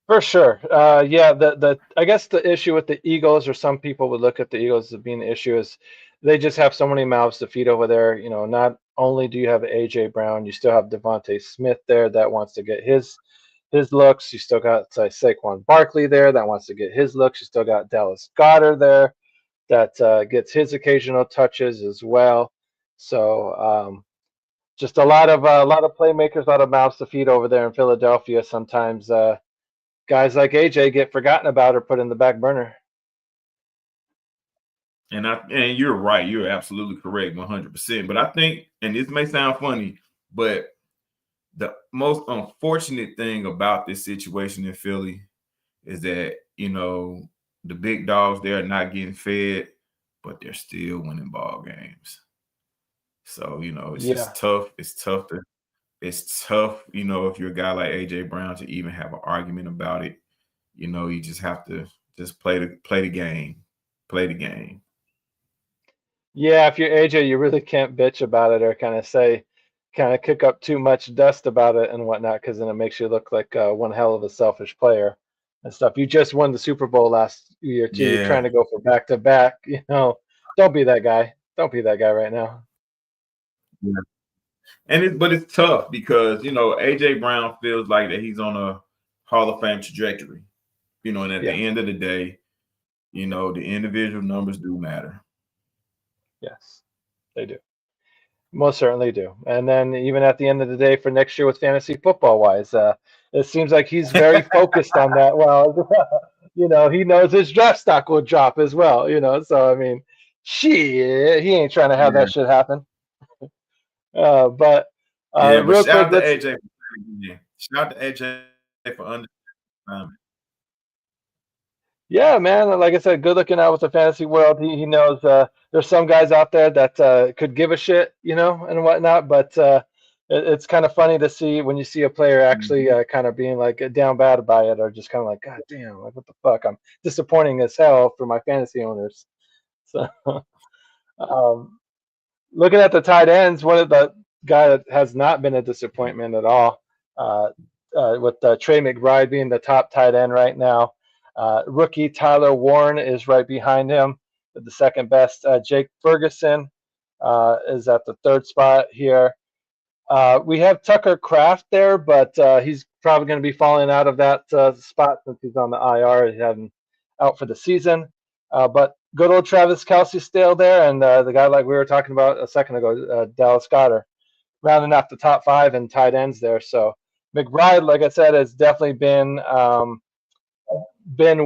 [SPEAKER 1] For sure. Yeah, the I guess the issue with the Eagles, or some people would look at the Eagles as being the issue, is they just have so many mouths to feed over there. Not only do you have AJ Brown, you still have Devontae Smith there that wants to get his looks. You still got Saquon Barkley there that wants to get his looks. You still got Dallas Goedert there that gets his occasional touches as well. So just a lot of playmakers, a lot of mouths to feed over there in Philadelphia. Sometimes guys like AJ get forgotten about or put in the back burner.
[SPEAKER 3] And you're right. You're absolutely correct, 100%. But I think, and this may sound funny, but the most unfortunate thing about this situation in Philly is that, the big dogs, they're not getting fed, but they're still winning ball games. So, it's
[SPEAKER 1] Yeah.
[SPEAKER 3] just tough. It's tough, if you're a guy like AJ Brown, to even have an argument about it. You just have to just play the game. Play the game.
[SPEAKER 1] Yeah, if you're AJ, you really can't bitch about it or kind of kick up too much dust about it and whatnot, because then it makes you look like one hell of a selfish player and stuff. You just won the Super Bowl last year too. You're trying
[SPEAKER 3] Yeah.
[SPEAKER 1] to go for back to back. Don't be that guy. Don't be that guy right now.
[SPEAKER 3] Yeah. But it's tough because AJ Brown feels like that he's on a Hall of Fame trajectory. And at the
[SPEAKER 1] Yeah.
[SPEAKER 3] end of the day, the individual numbers do matter.
[SPEAKER 1] Yes, they do. Most certainly do. And then even at the end of the day, for next year with fantasy football wise, it seems like he's very focused on that. Well, he knows his draft stock will drop as well. So I mean, shit, he ain't trying to have
[SPEAKER 3] Yeah.
[SPEAKER 1] that shit happen. But
[SPEAKER 3] Yeah, but
[SPEAKER 1] real quick,
[SPEAKER 3] shout out to
[SPEAKER 1] let's.
[SPEAKER 3] AJ. Shout out to AJ for understanding.
[SPEAKER 1] Yeah, man. Like I said, good looking out with the fantasy world. He knows there's some guys out there that could give a shit, and whatnot. But it's kind of funny to see when you see a player actually
[SPEAKER 3] Mhm.
[SPEAKER 1] kind of being like down bad by it, or just kind of like, God damn, like what the fuck? I'm disappointing as hell for my fantasy owners. So um, looking at the tight ends, one of the guy that has not been a disappointment at all, uh, with Trey McBride being the top tight end right now. Rookie Tyler Warren is right behind him, with the second best. Jake Ferguson is at the third spot here. We have Tucker Kraft there, but he's probably going to be falling out of that spot since he's on the IR. He's having out for the season. But good old Travis Kelce's still there, and the guy like we were talking about a second ago, Dallas Goedert, rounding off the top five and tight ends there. So McBride, like I said, has definitely been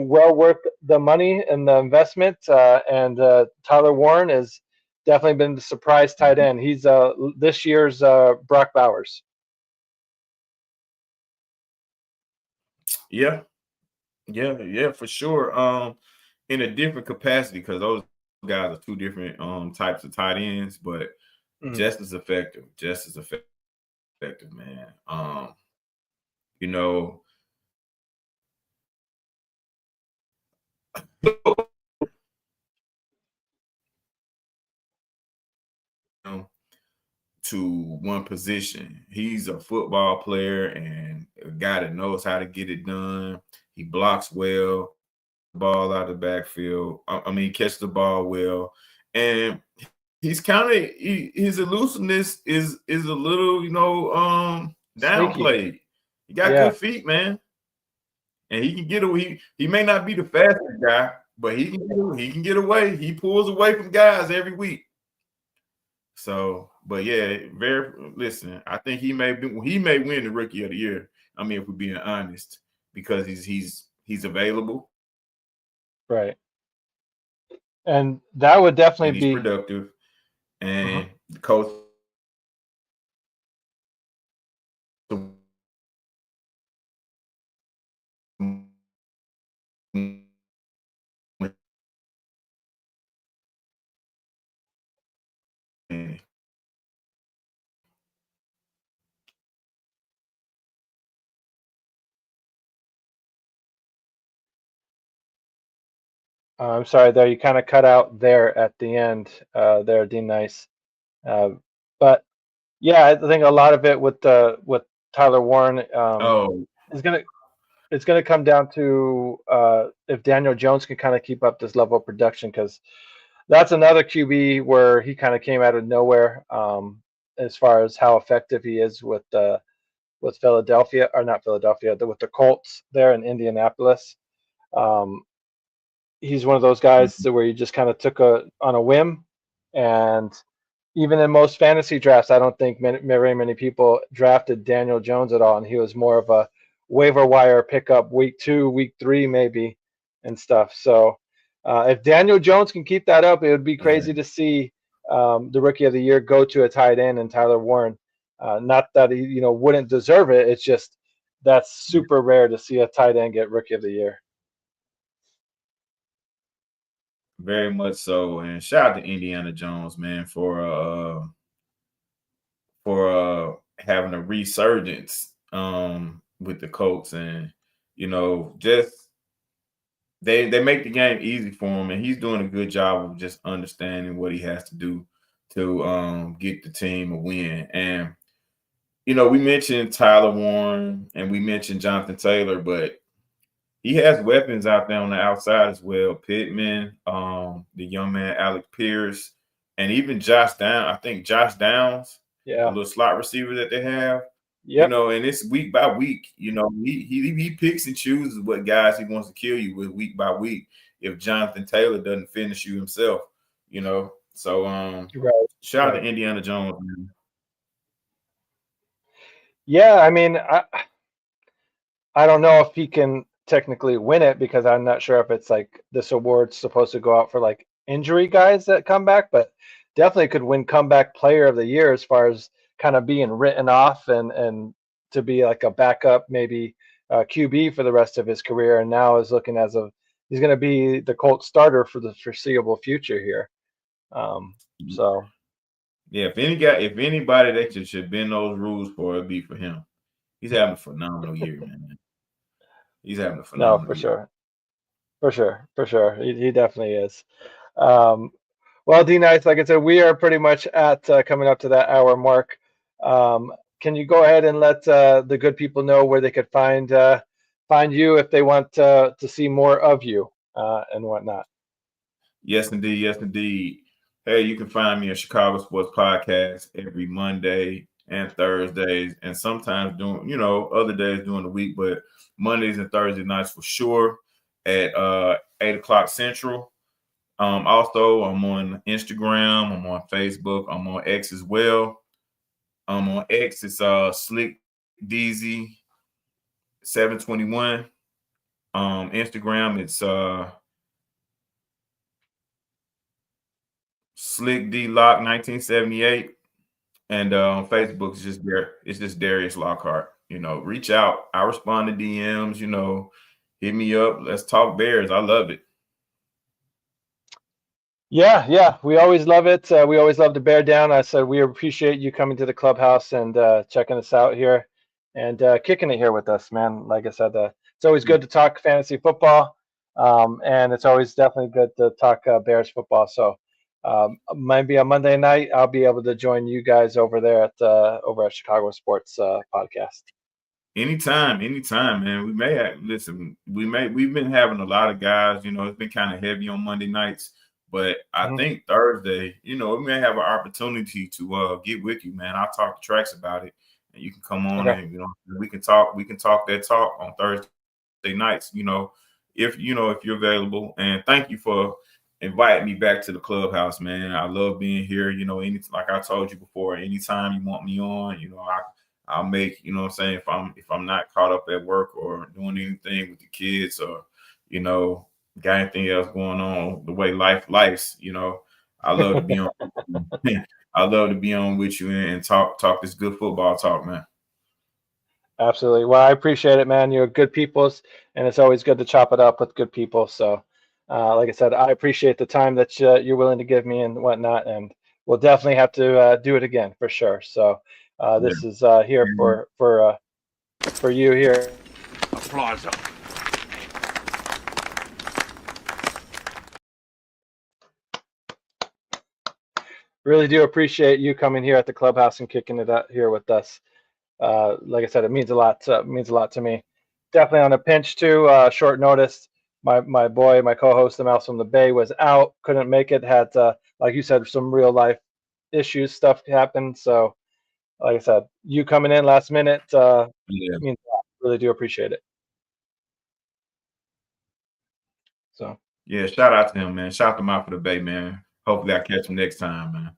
[SPEAKER 1] well worth the money and the investment. And Tyler Warren has definitely been the surprise tight end. He's this year's Brock Bowers.
[SPEAKER 3] Yeah, yeah, for sure. In a different capacity, because those guys are two different types of tight ends, but
[SPEAKER 1] Mm.
[SPEAKER 3] just as effective, man. You know, to one position. He's a football player and a guy that knows how to get it done. He blocks well, ball out of the backfield. I mean, catch the ball well, and he's kind of his elusiveness is a little,
[SPEAKER 1] Sneaky.
[SPEAKER 3] downplayed. He got
[SPEAKER 1] Yeah.
[SPEAKER 3] good feet, man, and he can get away. He may not be the fastest guy, but he can get away. He pulls away from guys every week. So, but yeah, listen. I think he may win the Rookie of the Year I mean, if we're being honest, because he's available,
[SPEAKER 1] Right. And that would definitely
[SPEAKER 3] and he's
[SPEAKER 1] be.
[SPEAKER 3] productive,
[SPEAKER 1] Mhm.
[SPEAKER 3] and the coach.
[SPEAKER 1] I'm sorry there, you kind of cut out there at the end there, D Nice. Uh, but yeah, I think a lot of it with Tyler Warren
[SPEAKER 3] Oh,
[SPEAKER 1] is gonna it's gonna come down to if Daniel Jones can kind of keep up this level of production, because that's another QB where he kind of came out of nowhere as far as how effective he is with Philadelphia, or not Philadelphia, with the Colts there in Indianapolis. Um, he's one of those guys
[SPEAKER 3] mhm.
[SPEAKER 1] where you just kind of took on a whim, and even in most fantasy drafts, I don't think very many people drafted Daniel Jones at all, and he was more of a waiver wire pickup week 2, week 3 maybe, and stuff. So if Daniel Jones can keep that up, it would be
[SPEAKER 3] Yeah,
[SPEAKER 1] crazy to see the rookie of the year go to a tight end and Tyler Warren. Not that he wouldn't deserve it. It's just that's super rare to see a tight end get rookie of the year.
[SPEAKER 3] very much so. And shout out to Indiana Jones, man, for having a resurgence with the Colts, and just they make the game easy for him, and he's doing a good job of just understanding what he has to do to get the team a win. And we mentioned Tyler Warren and we mentioned Jonathan Taylor, but he has weapons out there on the outside as well. Pittman, the young man Alec Pierce, and even Josh Downs. I think Josh Downs, the
[SPEAKER 1] Yeah.
[SPEAKER 3] little slot receiver that they have.
[SPEAKER 1] Yep.
[SPEAKER 3] And it's week by week. He picks and chooses what guys he wants to kill you with week by week. If Jonathan Taylor doesn't finish you himself, So
[SPEAKER 1] Right.
[SPEAKER 3] shout out
[SPEAKER 1] Right.
[SPEAKER 3] to Indiana Jones, man.
[SPEAKER 1] Yeah. I mean, I don't know if he can technically win it, because I'm not sure if it's like this award's supposed to go out for like injury guys that come back, but definitely could win comeback player of the year as far as kind of being written off and to be like a backup, maybe QB for the rest of his career, and now is looking as a he's going to be the Colts starter for the foreseeable future here. So
[SPEAKER 3] Yeah, if anybody that should bend those rules for, it'd be for him. He's having a phenomenal year, man. He's having a
[SPEAKER 1] no,
[SPEAKER 3] phenomenal
[SPEAKER 1] for
[SPEAKER 3] year.
[SPEAKER 1] sure, for sure, he definitely is. Um, Well, D Nice, like I said, we are pretty much at coming up to that hour mark. Um, can you go ahead and let the good people know where they could find you if they want to see more of you and whatnot?
[SPEAKER 3] Yes, indeed. Yes, indeed. Hey, you can find me at Chicago Sports Podcast every Monday and Thursdays, and sometimes doing, other days during the week, but Mondays and Thursday nights for sure at 8 o'clock Central. Also, I'm on Instagram, I'm on Facebook, I'm on X as well. I'm on X, it's Slick DZ 721. Instagram, it's Slick D Lock 1978. And on Facebook, it's just Darius Lockhart. Reach out. I respond to DMs, hit me up. Let's talk Bears. I love it.
[SPEAKER 1] Yeah, yeah, we always love it. We always love to bear down. I said we appreciate you coming to the clubhouse and checking us out here and kicking it here with us, man. Like I said, it's always good to talk fantasy football, and it's always definitely good to talk Bears football. So maybe a Monday night, I'll be able to join you guys over there at Chicago Sports Podcast.
[SPEAKER 3] Anytime, man. We may have listen. We've been having a lot of guys. It's been kind of heavy on Monday nights, but I
[SPEAKER 1] Mhm.
[SPEAKER 3] think Thursday, we may have an opportunity to get with you, man. I'll talk to Trax about it, and you can come on
[SPEAKER 1] Okay.
[SPEAKER 3] and we can talk. We can talk that talk on Thursday nights. If you're available. And thank you for inviting me back to the clubhouse, man. I love being here. Like I told you before, anytime you want me on, I'll make, you know what I'm saying, if I'm not caught up at work or doing anything with the kids or, you know, got anything else going on, the way life's, you know, I love to be on. I love to be on with you and talk this good football talk, man.
[SPEAKER 1] Absolutely. Well, I appreciate it, man. You're good people, and it's always good to chop it up with good people. So, like I said, I appreciate the time that you're willing to give me and whatnot, and we'll definitely have to do it again for sure. So, this is here for you here.
[SPEAKER 4] Applause.
[SPEAKER 1] Really do appreciate you coming here at the clubhouse and kicking it out here with us. Like I said, it means a lot. Means a lot to me. Definitely on a pinch too. Short notice. My boy, my co-host, the Mouse from the Bay, was out. Couldn't make it. Had like you said, some real life issues. Stuff happened. So, like I said, you coming in last minute means a lot. Really do appreciate it. So.
[SPEAKER 3] Yeah, shout out to him, man. Shout out to Mouth of the Bay, man. Hopefully I catch him next time, man.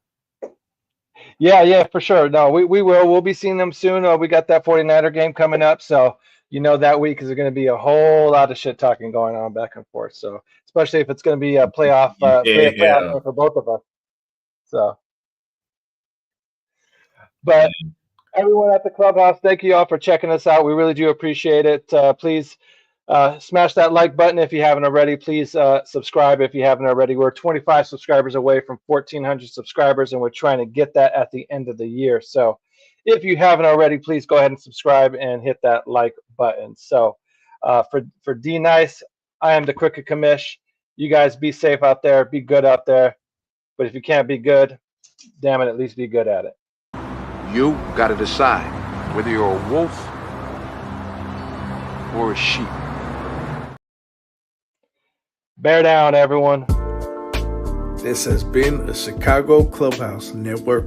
[SPEAKER 1] Yeah, for sure. No, we will. We'll be seeing them soon. We got that 49er game coming up. So, you know, that week is going to be a whole lot of shit talking going on back and forth. So, especially if it's going to be a playoff, playoff for both of us. So, but everyone at the clubhouse, thank you all for checking us out. We really do appreciate it. Please smash that like button if you haven't already. Please subscribe if you haven't already. We're 25 subscribers away from 1,400 subscribers, and we're trying to get that at the end of the year. So if you haven't already, please go ahead and subscribe and hit that like button. So for D Nice, I am the Crooked Commish. You guys be safe out there. Be good out there. But if you can't be good, damn it, at least be good at it.
[SPEAKER 4] You got to decide whether you're a wolf or a sheep.
[SPEAKER 1] Bear down, everyone.
[SPEAKER 5] This has been a Chicago Clubhouse Network